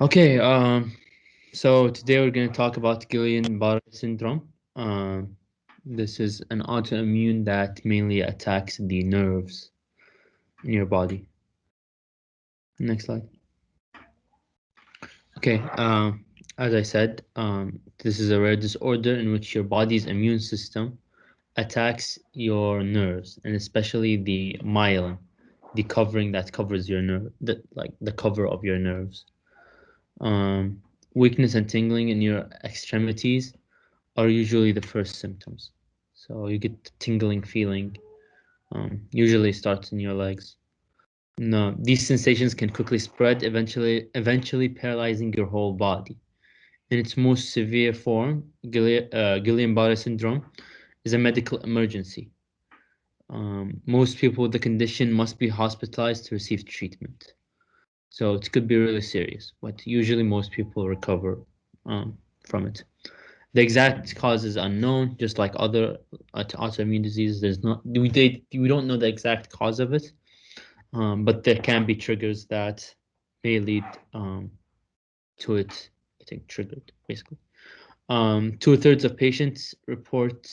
Okay, so today we're going to talk about Guillain-Barre Syndrome. This is an autoimmune that mainly attacks the nerves in your body. Next slide. Okay, as I said, this is a rare disorder in which your body's immune system attacks your nerves, and especially the myelin, the covering that covers your nerve, the cover of your nerves. Um, Weakness and tingling in your extremities are usually the first symptoms. So you get the tingling feeling, usually starts in your legs. No, these sensations can quickly spread, eventually paralyzing your whole body. In its most severe form, Guillain-Barre syndrome is a medical emergency. Most people with the condition must be hospitalized to receive treatment. So it could be really serious, but usually most people recover from it. The exact cause is unknown, just like other autoimmune diseases. We don't know the exact cause of it, but there can be triggers that may lead to it getting triggered, basically. Two-thirds of patients report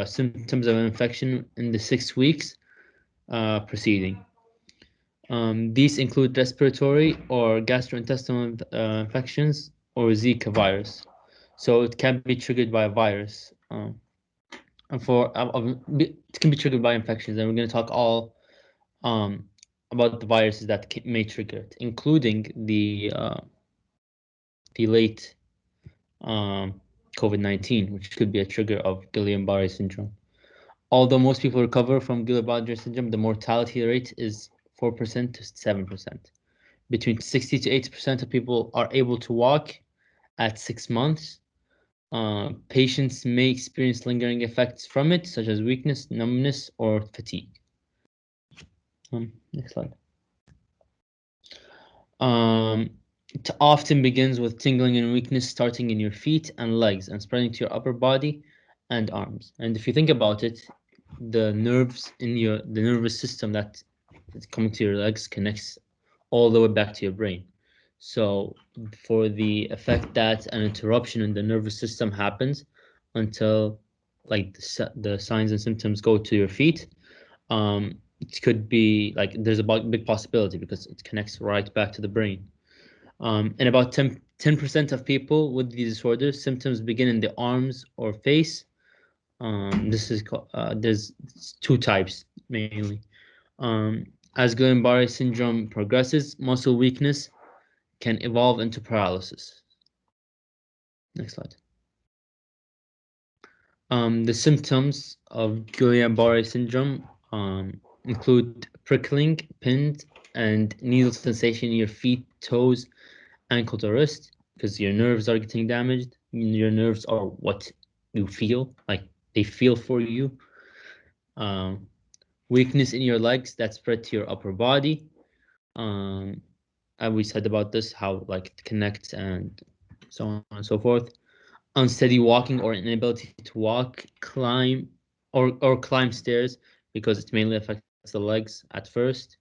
symptoms of infection in the 6 weeks preceding. These include respiratory or gastrointestinal infections or Zika virus. So it can be triggered by a virus. And it can be triggered by infections, and we're going to talk all um, about the viruses that may trigger it, including the late um, COVID-19, which could be a trigger of Guillain-Barre syndrome. Although most people recover from Guillain-Barre syndrome, the mortality rate is 4% to 7%. Between 60 to 80% of people are able to walk at 6 months. Patients may experience lingering effects from it, such as weakness, numbness, or fatigue. Next slide. It often begins with tingling and weakness starting in your feet and legs and spreading to your upper body and arms. And if you think about it, the nervous system that's coming to your legs connects all the way back to your brain. So for the effect that an interruption in the nervous system happens until like the signs and symptoms go to your feet, it could be like there's a big possibility because it connects right back to the brain. And about 10% of people with these disorders, symptoms begin in the arms or face. There's two types mainly. As Guillain-Barre syndrome progresses, muscle weakness can evolve into paralysis. Next slide. The symptoms of Guillain-Barre syndrome include prickling, pins, and needle sensation in your feet, toes, ankles, or wrist, because your nerves are getting damaged. Your nerves are what you feel, like they feel for you. Um, Weakness in your legs that spread to your upper body. Um, and we said about this, how like it connects and so on and so forth. Unsteady walking or inability to walk, climb, or climb stairs because it mainly affects the legs at first.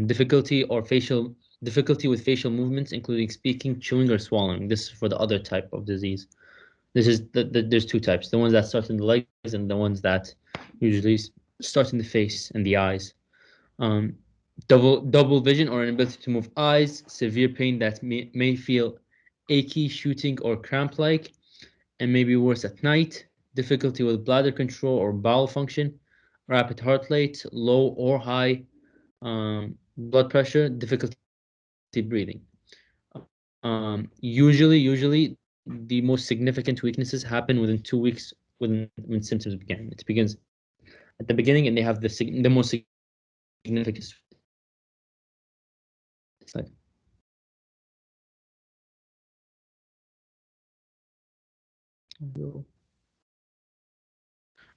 Difficulty with facial movements, including speaking, chewing, or swallowing. This is for the other type of disease. There's two types: the ones that start in the legs and the ones that usually start in the face and the eyes. Um, double vision or inability to move eyes, severe pain that may feel achy, shooting, or cramp-like, and maybe worse at night, difficulty with bladder control or bowel function, rapid heart rate, low or high blood pressure, difficulty breathing. Usually, the most significant weaknesses happen within 2 weeks when symptoms begin. It begins at the beginning, and they have the most significant. Slide.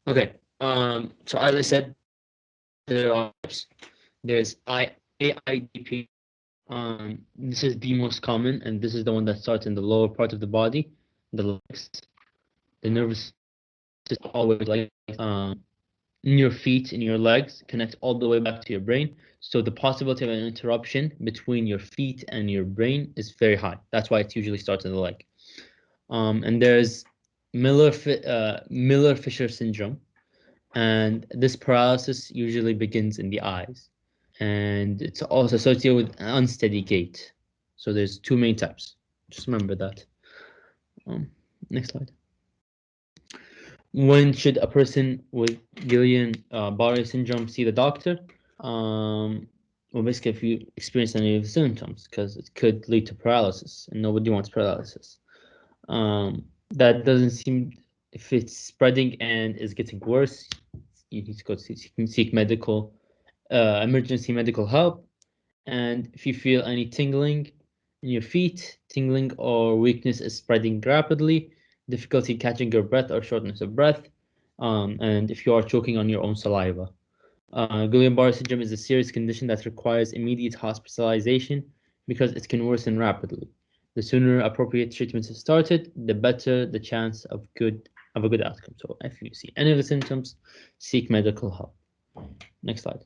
Okay. So as I said, there are there's AIDP. This is the most common, and this is the one that starts in the lower part of the body, the legs, the nervous system, always like. in your feet, in your legs, connect all the way back to your brain. So the possibility of an interruption between your feet and your brain is very high. That's why it usually starts in the leg. And there's Miller-Fisher syndrome, and this paralysis usually begins in the eyes, and it's also associated with an unsteady gait. So there's two main types. Just remember that. Um, Next slide. When should a person with Guillain-Barre syndrome see the doctor? Well, basically, if you experience any of the symptoms, because it could lead to paralysis, and nobody wants paralysis. That doesn't seem, if it's spreading and is getting worse, you need to go seek medical, emergency medical help. And if you feel any tingling in your feet, tingling or weakness is spreading rapidly, difficulty catching your breath or shortness of breath, and if you are choking on your own saliva. Guillain-Barre syndrome is a serious condition that requires immediate hospitalization because it can worsen rapidly. The sooner appropriate treatment is started, the better the chance of a good outcome. So if you see any of the symptoms, seek medical help. Next slide.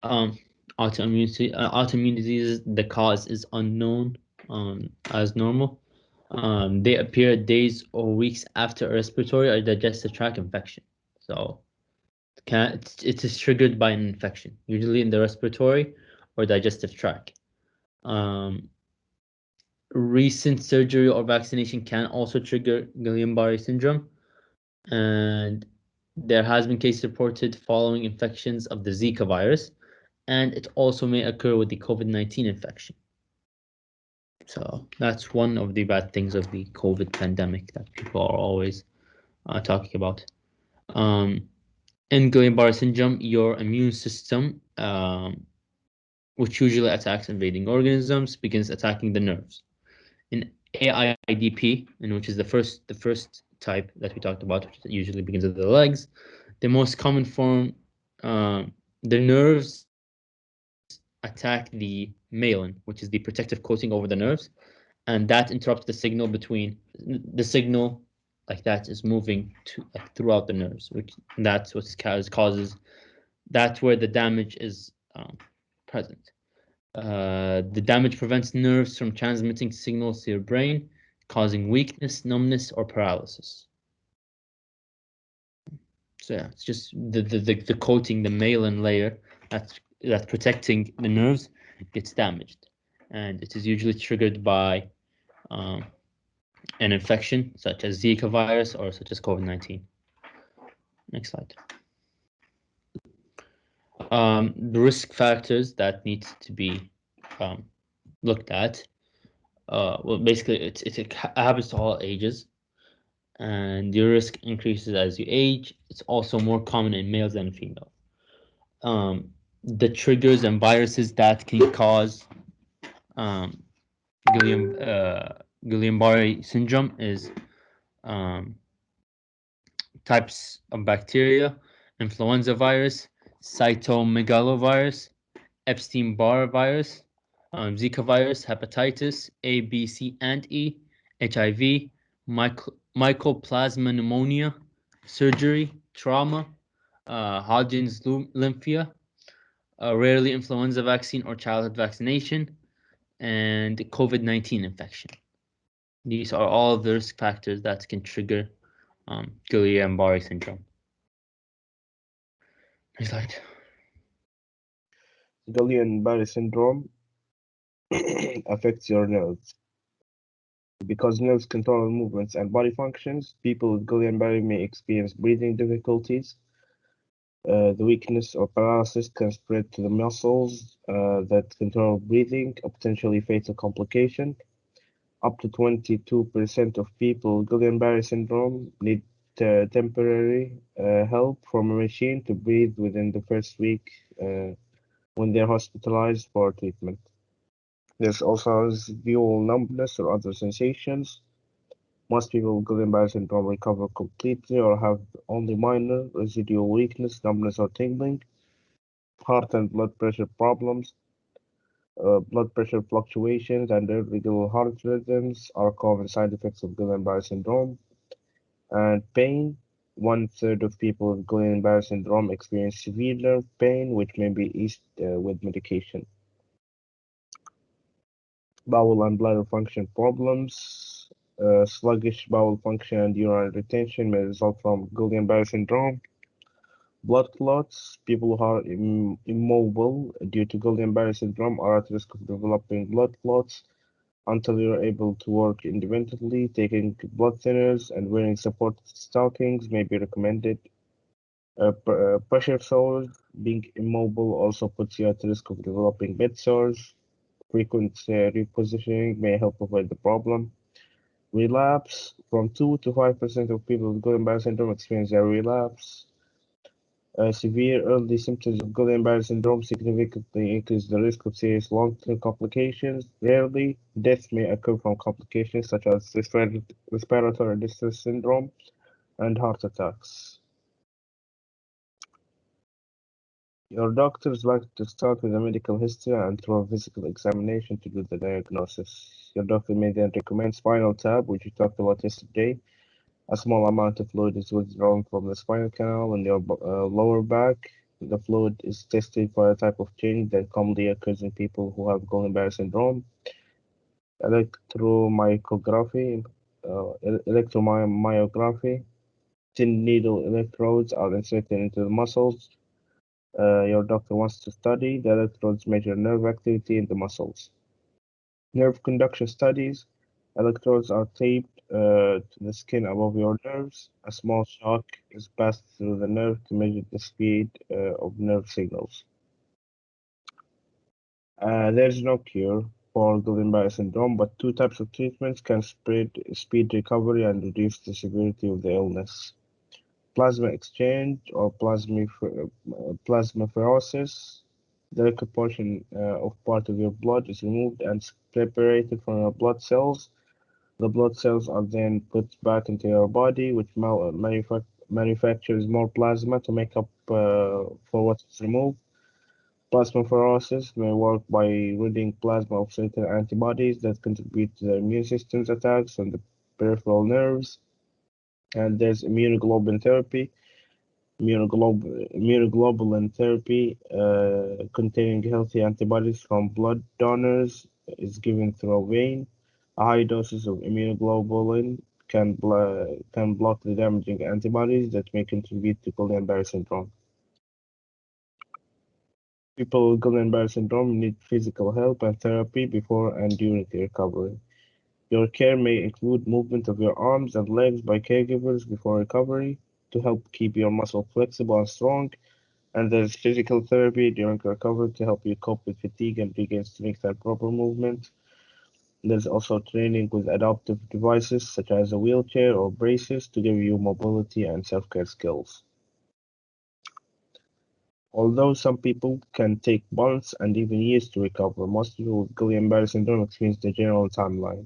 Um, autoimmune diseases, the cause is unknown as normal. They appear days or weeks after a respiratory or digestive tract infection. So it is triggered by an infection, usually in the respiratory or digestive tract. Um, Recent surgery or vaccination can also trigger Guillain-Barre syndrome, and there has been cases reported following infections of the Zika virus, and it also may occur with the COVID-19 infection. So that's one of the bad things of the COVID pandemic that people are always talking about. Um, in Guillain-Barre syndrome, your immune system, which usually attacks invading organisms, begins attacking the nerves. In AIDP, in which is the first type that we talked about, which usually begins with the legs, the most common form, the nerves attack the myelin, which is the protective coating over the nerves, and that interrupts the signal between the signal like that is moving to like, throughout the nerves, which that's what causes that's where the damage is present. The damage prevents nerves from transmitting signals to your brain, causing weakness, numbness, or paralysis. So yeah, it's just the coating, the myelin layer that's protecting the nerves gets damaged, and it is usually triggered by um, an infection such as Zika virus or such as COVID-19. Next slide. The risk factors that need to be um, looked at. Well, basically, it happens to all ages, and your risk increases as you age. It's also more common in males than females. The triggers and viruses that can cause um, Guillain, Guillain-Barre syndrome is um, types of bacteria, influenza virus, cytomegalovirus, Epstein-Barr virus, Zika virus, hepatitis A, B, C, and E, HIV, mycoplasma pneumonia, surgery, trauma, Hodgkin's lymphia, rarely influenza vaccine or childhood vaccination, and COVID-19 infection. These are all of the risk factors that can trigger Guillain-Barre syndrome. Next slide. Guillain-Barre syndrome affects your nerves. Because nerves control movements and body functions, people with Guillain-Barre may experience breathing difficulties. The weakness or paralysis can spread to the muscles that control breathing, a potentially fatal complication. Up to 22% of people with Guillain-Barre syndrome need temporary help from a machine to breathe within the first week when they're hospitalized for treatment. There's also residual numbness or other sensations. Most people with Guillain-Barre syndrome recover completely or have only minor residual weakness, numbness, or tingling. Heart and blood pressure problems, blood pressure fluctuations, and irregular heart rhythms are common side effects of Guillain-Barre syndrome. And pain, One-third of people with Guillain-Barre syndrome experience severe nerve pain, which may be eased with medication. Bowel and bladder function problems. Sluggish bowel function and urinary retention may result from Guillain-Barre syndrome. Blood clots. People who are immobile due to Guillain-Barre syndrome are at risk of developing blood clots until you're able to work independently. Taking blood thinners and wearing supported stockings may be recommended. Pressure sores. Being immobile also puts you at risk of developing bed sores. Frequent repositioning may help avoid the problem. Relapse. From 2 to 5% of people with Guillain-Barre syndrome experience a relapse. Severe early symptoms of Guillain-Barre syndrome significantly increase the risk of serious long-term complications. Rarely, death may occur from complications such as respiratory distress syndrome and heart attacks. Your doctor is likely to start with a medical history and through a physical examination to do the diagnosis. Your doctor may then recommend spinal tap, which we talked about yesterday. A small amount of fluid is withdrawn from the spinal canal in your lower back. The fluid is tested for a type of change that commonly occurs in people who have Guillain-Barre syndrome. Electromyography, electromyography. Thin needle electrodes are inserted into the muscles your doctor wants to study. The electrodes measure nerve activity in the muscles. Nerve conduction studies. Electrodes are taped to the skin above your nerves. A small shock is passed through the nerve to measure the speed of nerve signals. There's no cure for Guillain-Barre syndrome, but two types of treatments can speed recovery and reduce the severity of the illness. Plasma exchange or plasmapheresis. The liquid portion of part of your blood is removed and separated from your blood cells. The blood cells are then put back into your body, which manufactures more plasma to make up for what is removed. Plasmapheresis may work by ridding plasma of certain antibodies that contribute to the immune system's attacks on the peripheral nerves. And there's immunoglobulin therapy. Immunoglobulin therapy containing healthy antibodies from blood donors is given through a vein. A high doses of immunoglobulin can block the damaging antibodies that may contribute to Guillain-Barre syndrome. People with Guillain-Barre syndrome need physical help and therapy before and during the recovery. Your care may include movement of your arms and legs by caregivers before recovery to help keep your muscle flexible and strong. And there's physical therapy during recovery to help you cope with fatigue and regain strength and proper movement. There's also training with adaptive devices such as a wheelchair or braces to give you mobility and self-care skills. Although some people can take months and even years to recover, most people with Guillain-Barre syndrome experience the general timeline.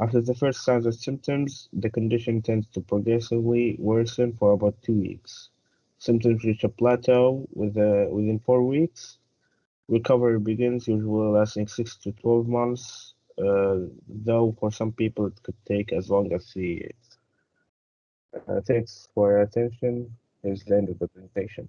After the first signs and symptoms, the condition tends to progressively worsen for about 2 weeks. Symptoms reach a plateau within 4 weeks. Recovery begins, usually lasting 6 to 12 months, though for some people it could take as long as 3 years. Thanks for your attention. Here's the end of the presentation.